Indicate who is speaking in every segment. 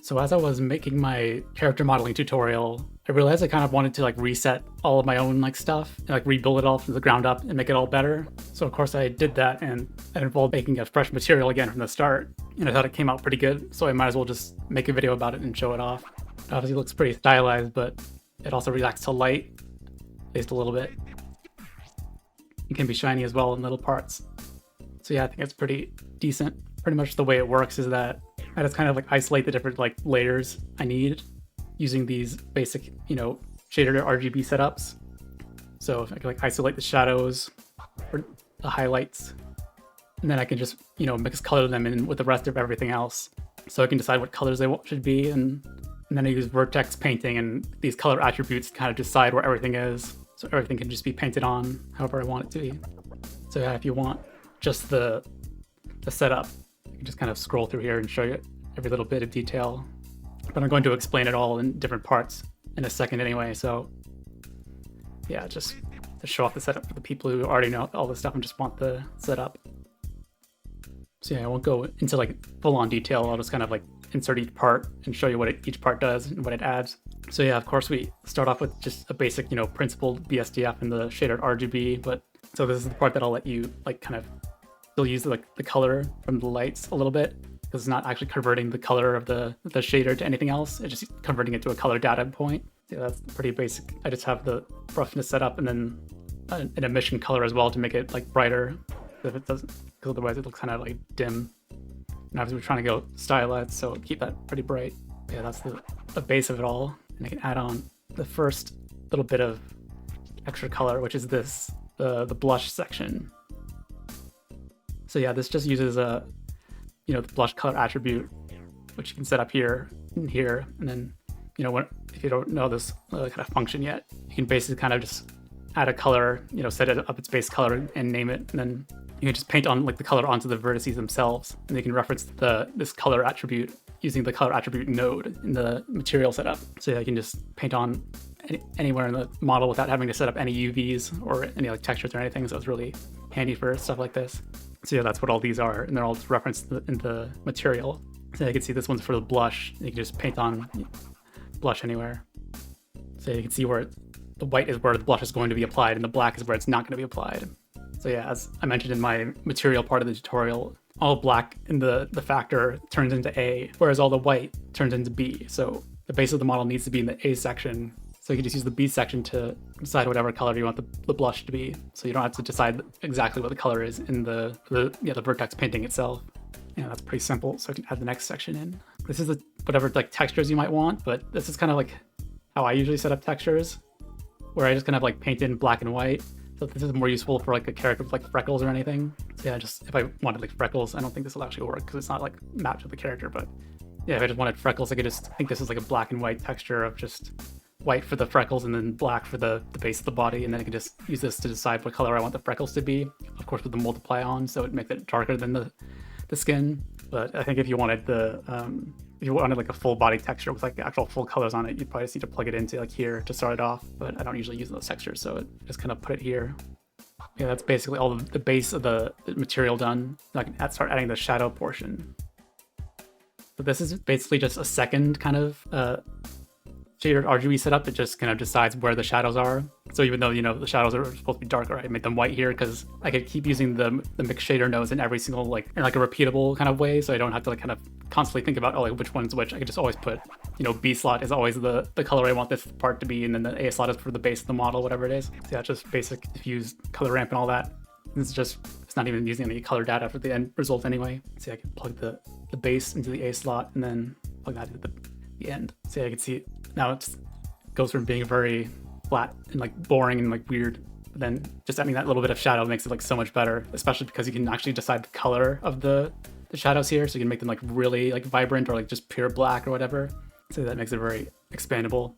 Speaker 1: So as I was making my character modeling tutorial, I realized I kind of wanted to like reset all of my own like stuff and like rebuild it all from the ground up and make it all better. So of course I did that, and it involved making a fresh material again from the start. And I thought it came out pretty good, so I might as well just make a video about it and show it off. It obviously looks pretty stylized, but it also reacts to light, at least a little bit. It can be shiny as well in little parts. So yeah, I think it's pretty decent. Pretty much the way it works is that I just kind of like isolate the different like layers I need using these basic, shader RGB setups. So if I can like isolate the shadows or the highlights, and then I can just, mix color them in with the rest of everything else. So I can decide what colors they should be, and then I use vertex painting and these color attributes to kind of decide where everything is. So everything can just be painted on however I want it to be. So yeah, if you want just the setup, you can just kind of scroll through here and show you every little bit of detail. But I'm going to explain it all in different parts in a second anyway, so yeah, just to show off the setup for the people who already know all this stuff and just want the setup. So yeah, I won't go into like full-on detail. I'll just kind of like insert each part and show you what each part does and what it adds. So yeah, of course we start off with just a basic, principled BSDF and the shader RGB, but so this is the part that I'll let you like kind of still use the color from the lights a little bit, because it's not actually converting the color of the shader to anything else. It's just converting it to a color data point. Yeah, that's pretty basic. I just have the roughness set up and then an emission color as well to make it like brighter, if it doesn't, because otherwise it looks kind of like dim. And obviously we're trying to go stylized, so keep that pretty bright. Yeah, that's the base of it all. And I can add on the first little bit of extra color, which is this, the blush section. So yeah, this just uses the blush color attribute, which you can set up here and here. And then, if you don't know this kind of function yet, you can basically kind of just add a color, set it up its base color and name it. And then you can just paint on like the color onto the vertices themselves. And you can reference this color attribute using the color attribute node in the material setup. So yeah, you can just paint on anywhere in the model without having to set up any UVs or any like textures or anything. So it's really handy for stuff like this. So yeah, that's what all these are, and they're all just referenced in the material. So you can see this one's for the blush. You can just paint on blush anywhere. So you can see where the white is where the blush is going to be applied, and the black is where it's not going to be applied. So yeah, as I mentioned in my material part of the tutorial, all black in the factor turns into A, whereas all the white turns into B. So the base of the model needs to be in the A section. So you can just use the B section to decide whatever color you want the blush to be. So you don't have to decide exactly what the color is in the vertex painting itself. Yeah, that's pretty simple. So I can add the next section in. This is whatever like textures you might want, but this is kind of like how I usually set up textures, where I just kind of like paint in black and white. So this is more useful for like a character with like freckles or anything. So yeah, just if I wanted like freckles, I don't think this will actually work because it's not like mapped to the character, but yeah, if I just wanted freckles, I could just think this is like a black and white texture of just white for the freckles and then black for the base of the body, and then I can just use this to decide what color I want the freckles to be, of course with the multiply on, so it makes it darker than the skin. But I think if you wanted like a full body texture with like actual full colors on it, you'd probably just need to plug it into like here to start it off, but I don't usually use those textures, so it just kind of put it here. Yeah, that's basically all the base of the material done. Now I can start adding the shadow portion. So this is basically just a second kind of shader RGB setup. It just kind of decides where the shadows are. So even though the shadows are supposed to be darker, I made them white here because I could keep using the mixed shader nodes in every single in a repeatable kind of way, so I don't have to like kind of constantly think about which one's which. I could just always put B slot is always the color I want this part to be, and then the A slot is for the base of the model, whatever it is. So yeah, it's just basic diffuse color ramp and all that. It's not even using any color data for the end result anyway. So I can plug the base into the A slot and then plug that into the end. So yeah, I can see now it goes from being very flat and like boring and like weird, but then just adding that little bit of shadow makes it like so much better, especially because you can actually decide the color of the shadows here, so you can make them like really like vibrant or like just pure black or whatever. So that makes it very expandable.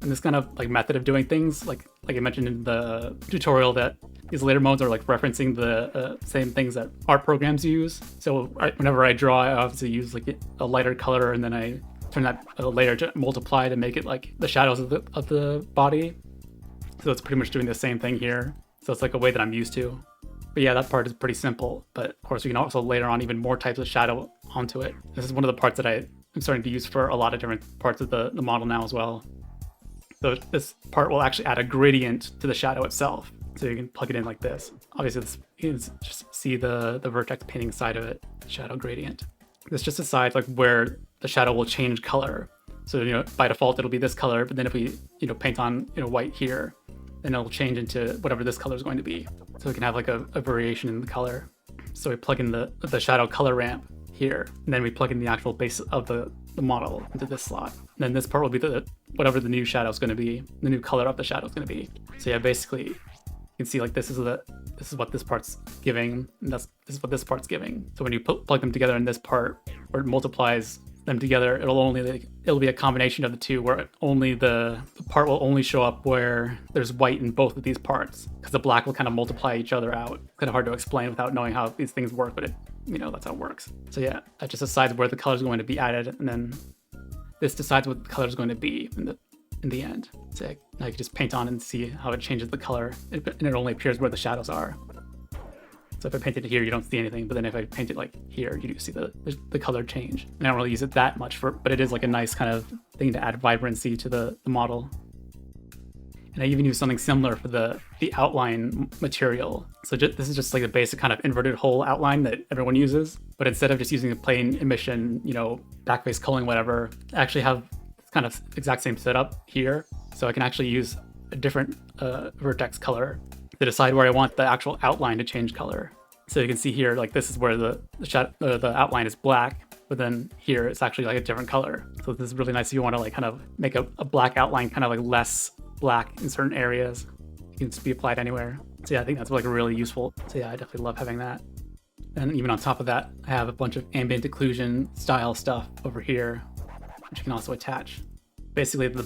Speaker 1: And this kind of like method of doing things, like I mentioned in the tutorial, that these layer modes are like referencing the same things that art programs use. So whenever I draw, I obviously use like a lighter color, and then I turn that layer to multiply to make it like the shadows of the body. So it's pretty much doing the same thing here. So it's like a way that I'm used to. But yeah, that part is pretty simple. But of course, we can also layer on even more types of shadow onto it. This is one of the parts that I I'm starting to use for a lot of different parts of the model now as well. So this part will actually add a gradient to the shadow itself. So you can plug it in like this. Obviously, you can just see the vertex painting side of it, shadow gradient. This just decides like where the shadow will change color. So, you know, by default, it'll be this color, but then if we, you know, paint on, you know, white here, then it'll change into whatever this color is going to be. So we can have like a variation in the color. So we plug in the shadow color ramp here, and then we plug in the actual base of the model into this slot. And then this part will be whatever the new shadow is going to be, the new color of the shadow is going to be. So yeah, basically you can see like this is what this part's giving, and this is what this part's giving. So when you plug them together in this part, where it multiplies them together, it'll be a combination of the two, where only the part will only show up where there's white in both of these parts, because the black will kind of multiply each other out. It's kind of hard to explain without knowing how these things work, but you know, that's how it works. So yeah, that just decides where the color is going to be added, and then this decides what the color is going to be in the end. So now you can just paint on and see how it changes the color, and it only appears where the shadows are. So if I paint it here, you don't see anything, but then if I paint it like here, you do see the color change. And I don't really use it that much but it is like a nice kind of thing to add vibrancy to the model. And I even use something similar for the outline material. So this is just like a basic kind of inverted hole outline that everyone uses, but instead of just using a plain emission, you know, backface culling, whatever, I actually have kind of exact same setup here. So I can actually use a different vertex color to decide where I want the actual outline to change color. So you can see here, like this is where the outline is black, but then here it's actually like a different color. So this is really nice if you want to like kind of make a black outline kind of like less black in certain areas. It can just be applied anywhere. So yeah, I think that's like really useful. So yeah, I definitely love having that. And even on top of that, I have a bunch of ambient occlusion style stuff over here, which you can also attach. Basically the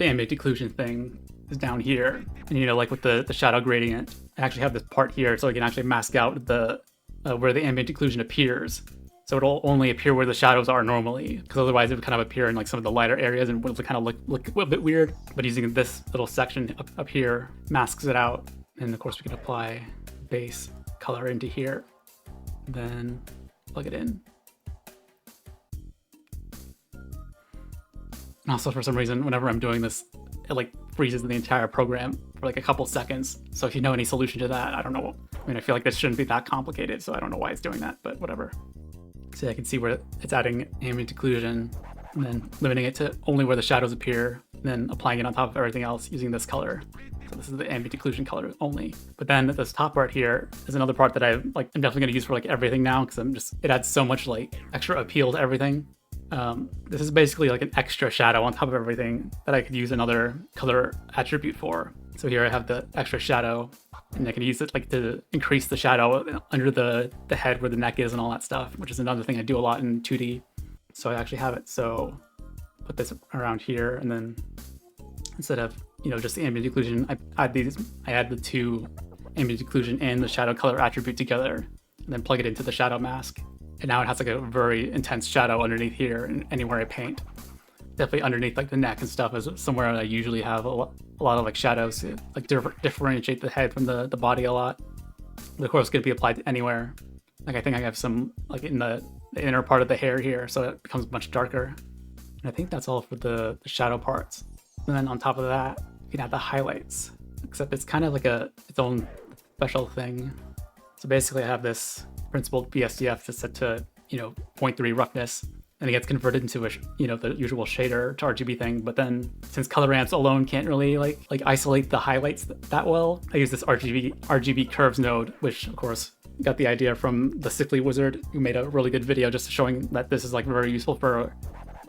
Speaker 1: ambient occlusion thing is down here, and you know, like with the shadow gradient, I actually have this part here so I can actually mask out the where the ambient occlusion appears. So it'll only appear where the shadows are normally, because otherwise it would kind of appear in like some of the lighter areas and would kind of look a bit weird. But using this little section up here masks it out, and of course we can apply base color into here, then plug it in. And also for some reason, whenever I'm doing this, it like freezes the entire program for like a couple seconds. So if you know any solution to that, I don't know. I mean, I feel like this shouldn't be that complicated, so I don't know why it's doing that, but whatever. So I can see where it's adding ambient occlusion, and then limiting it to only where the shadows appear, and then applying it on top of everything else using this color. So this is the ambient occlusion color only. But then this top part here is another part that I'm definitely going to use for like everything now, because it adds so much like extra appeal to everything. This is basically like an extra shadow on top of everything that I could use another color attribute for. So here I have the extra shadow, and I can use it like to increase the shadow under the head where the neck is and all that stuff, which is another thing I do a lot in 2D. So I actually have it. So put this around here, and then instead of, you know, just the ambient occlusion, I add the two ambient occlusion and the shadow color attribute together, and then plug it into the shadow mask. And now it has like a very intense shadow underneath here and anywhere I paint. Definitely underneath like the neck and stuff is somewhere I usually have a lot of like shadows to like differentiate the head from the body a lot. But of course it's going to be applied to anywhere. Like I think I have some like in the inner part of the hair here, so it becomes much darker. And I think that's all for the shadow parts. And then on top of that, you can add the highlights, except it's kind of like its own special thing. So basically I have this principled BSDF that's set to, you know, 0.3 roughness, and it gets converted into a, you know, the usual shader to RGB thing. But then since color ramps alone can't really like isolate the highlights that well, I use this RGB curves node, which of course got the idea from the Sickly Wizard, who made a really good video just showing that this is like very useful for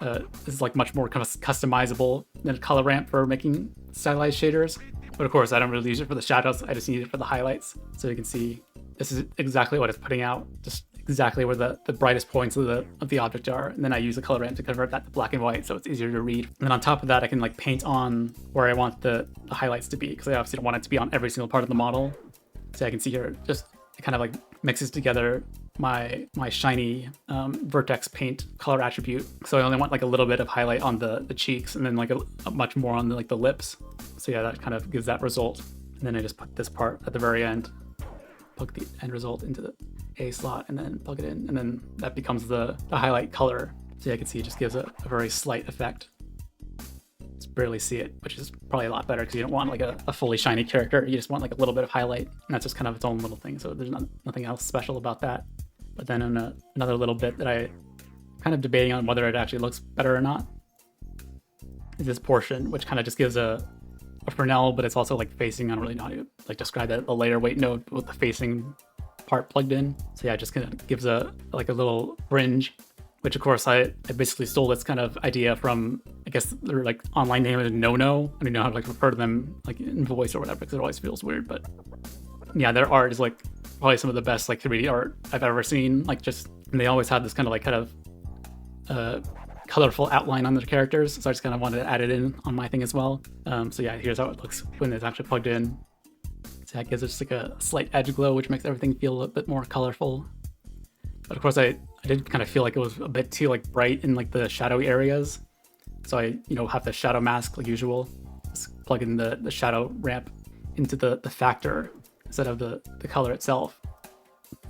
Speaker 1: this is like much more kind of customizable than a color ramp for making stylized shaders. But of course I don't really use it for the shadows, I just need it for the highlights. So you can see this is exactly what it's putting out, just exactly where the brightest points of the object are. And then I use a color ramp to convert that to black and white, so it's easier to read. And then on top of that, I can like paint on where I want the highlights to be, because I obviously don't want it to be on every single part of the model. So I can see here, just it kind of like mixes together my shiny vertex paint color attribute. So I only want like a little bit of highlight on the cheeks, and then like a much more on the lips. So yeah, that kind of gives that result. And then I just put this part at the very end, plug the end result into the A slot, and then plug it in, and then that becomes the highlight color So yeah, I can see it just gives a very slight effect. Just barely see it, which is probably a lot better because you don't want like a fully shiny character. You just want like a little bit of highlight, and that's just kind of its own little thing. So there's nothing else special about that. But then in another little bit that I kind of debating on whether it actually looks better or not is this portion, which kind of just gives a Fresnel, but it's also like facing. I don't really know how to like describe that, a layer weight node with the facing part plugged in. So yeah, it just kind of gives a little fringe, which of course I basically stole this kind of idea from, I guess their like online name is No. I don't know how to like refer to them like in voice or whatever because it always feels weird, but yeah, their art is like probably some of the best like 3D art I've ever seen. Like just, and they always had this kind of colorful outline on their characters, so I just kind of wanted to add it in on my thing as well. So yeah, here's how it looks when it's actually plugged in. So that gives it just like a slight edge glow, which makes everything feel a bit more colorful. But of course, I did kind of feel like it was a bit too like bright in like the shadowy areas. So I have the shadow mask like usual. Just plug in the shadow ramp into the factor instead of the color itself,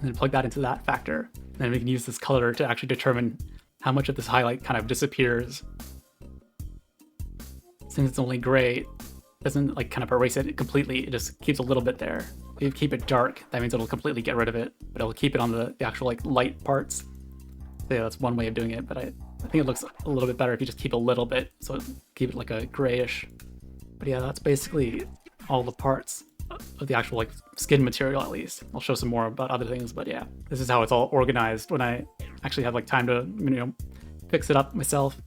Speaker 1: and then plug that into that factor. And then we can use this color to actually determine how much of this highlight kind of disappears. Since it's only gray, it doesn't like kind of erase it completely, it just keeps a little bit there. If you keep it dark, that means it'll completely get rid of it, but it'll keep it on the actual like light parts. So yeah, that's one way of doing it, but I think it looks a little bit better if you just keep a little bit, so keep it like a grayish. But yeah, that's basically all the parts of the actual like skin material, at least. I'll show some more about other things, but yeah, this is how it's all organized when I actually have like time to fix it up myself.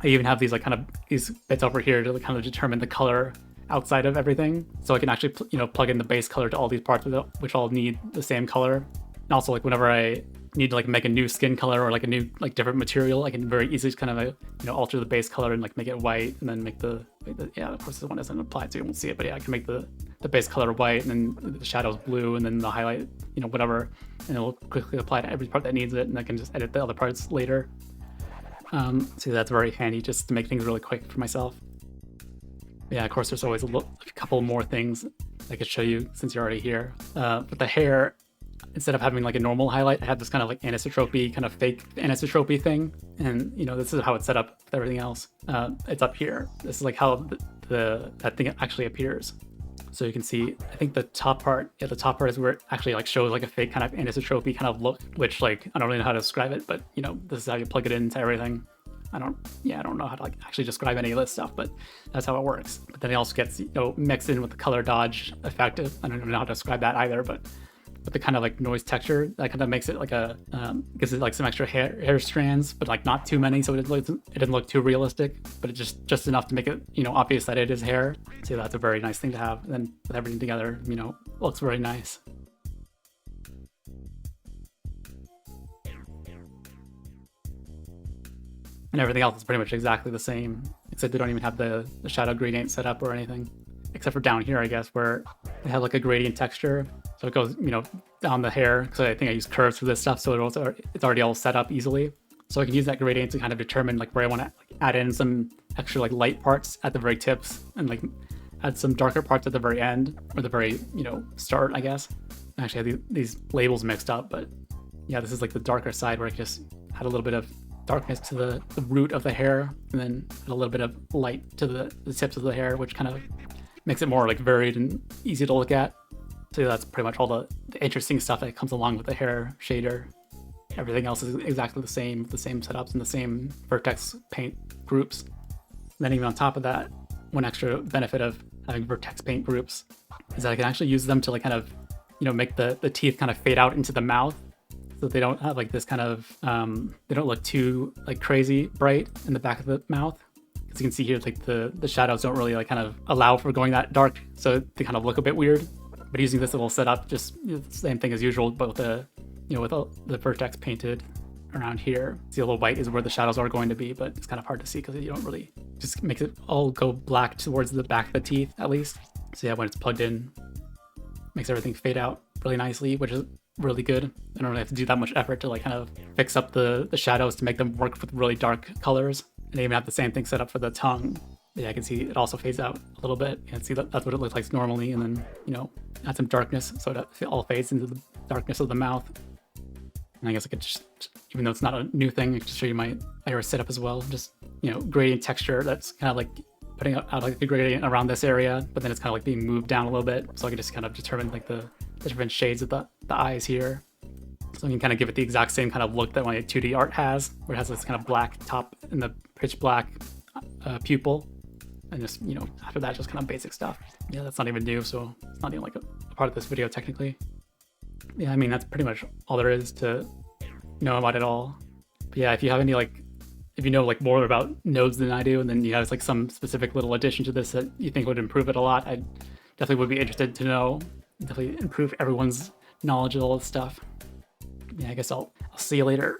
Speaker 1: I even have these like kind of these bits over here to kind of determine the color outside of everything, so I can actually plug in the base color to all these parts which all need the same color. And also like whenever I need to like make a new skin color or like a new like different material, I can very easily just kind of alter the base color and like make it white, and then make the yeah, of course this one doesn't apply so you won't see it, but yeah, I can make the base color white, and then the shadows blue, and then the highlight whatever, and it'll quickly apply to every part that needs it, and I can just edit the other parts later. So that's very handy just to make things really quick for myself. Yeah, of course there's always a couple more things I could show you since you're already here. With the hair, instead of having like a normal highlight, I have this kind of like anisotropy, kind of fake anisotropy thing. And this is how it's set up with everything else. It's up here. This is like how that thing actually appears. So you can see, I think the top part is where it actually like shows like a fake kind of anisotropy kind of look, which like, I don't really know how to describe it, but this is how you plug it into everything. I don't know how to like actually describe any of this stuff, but that's how it works. But then it also gets mixed in with the color dodge effect. I don't even know how to describe that either, but with the kind of like noise texture, that kind of makes it like gives it like some extra hair strands, but like not too many, so it doesn't look too realistic, but it's just enough to make it obvious that it is hair. So that's a very nice thing to have. And then with everything together, looks very nice. And everything else is pretty much exactly the same, except they don't even have the shadow gradient set up or anything, except for down here, I guess, where they have like a gradient texture. So it goes, down the hair, because I think I use curves for this stuff, so it's already all set up easily. So I can use that gradient to kind of determine like where I want to add in some extra like light parts at the very tips, and like add some darker parts at the very end, or the very, start, I guess. I actually have these labels mixed up, but yeah, this is like the darker side where I just add a little bit of darkness to the root of the hair, and then add a little bit of light to the tips of the hair, which kind of makes it more like varied and easy to look at. So that's pretty much all the interesting stuff that comes along with the hair shader. Everything else is exactly the same setups and the same vertex paint groups. And then even on top of that, one extra benefit of having vertex paint groups is that I can actually use them to like kind of, make the teeth kind of fade out into the mouth, so they don't have like this kind of, they don't look too like crazy bright in the back of the mouth. As you can see here, like the shadows don't really like kind of allow for going that dark, so they kind of look a bit weird. But using this little setup, just the same thing as usual, but with the vertex painted around here. See, a little white is where the shadows are going to be, but it's kind of hard to see because you don't really, just makes it all go black towards the back of the teeth at least. So yeah, when it's plugged in, makes everything fade out really nicely, which is really good. I don't really have to do that much effort to like kind of fix up the shadows to make them work with really dark colors. And they even have the same thing set up for the tongue. Yeah, I can see it also fades out a little bit. You can see that's what it looks like normally, and then add some darkness so that it all fades into the darkness of the mouth. And I guess I could just, even though it's not a new thing, I could just show you my iris setup as well. Just, you know, gradient texture that's kind of like putting out like a gradient around this area, but then it's kind of like being moved down a little bit. So I can just kind of determine like the different shades of the eyes here. So I can kind of give it the exact same kind of look that my 2D art has, where it has this kind of black top and the pitch black pupil. And just, you know, after that, just kind of basic stuff. Yeah, that's not even new, so it's not even like a part of this video technically. Yeah, I mean, that's pretty much all there is to know about it all. But yeah, if you have any like, if you know like more about nodes than I do, and then you have like some specific little addition to this that you think would improve it a lot, I definitely would be interested to know. Definitely improve everyone's knowledge of all this stuff. Yeah, I guess I'll see you later.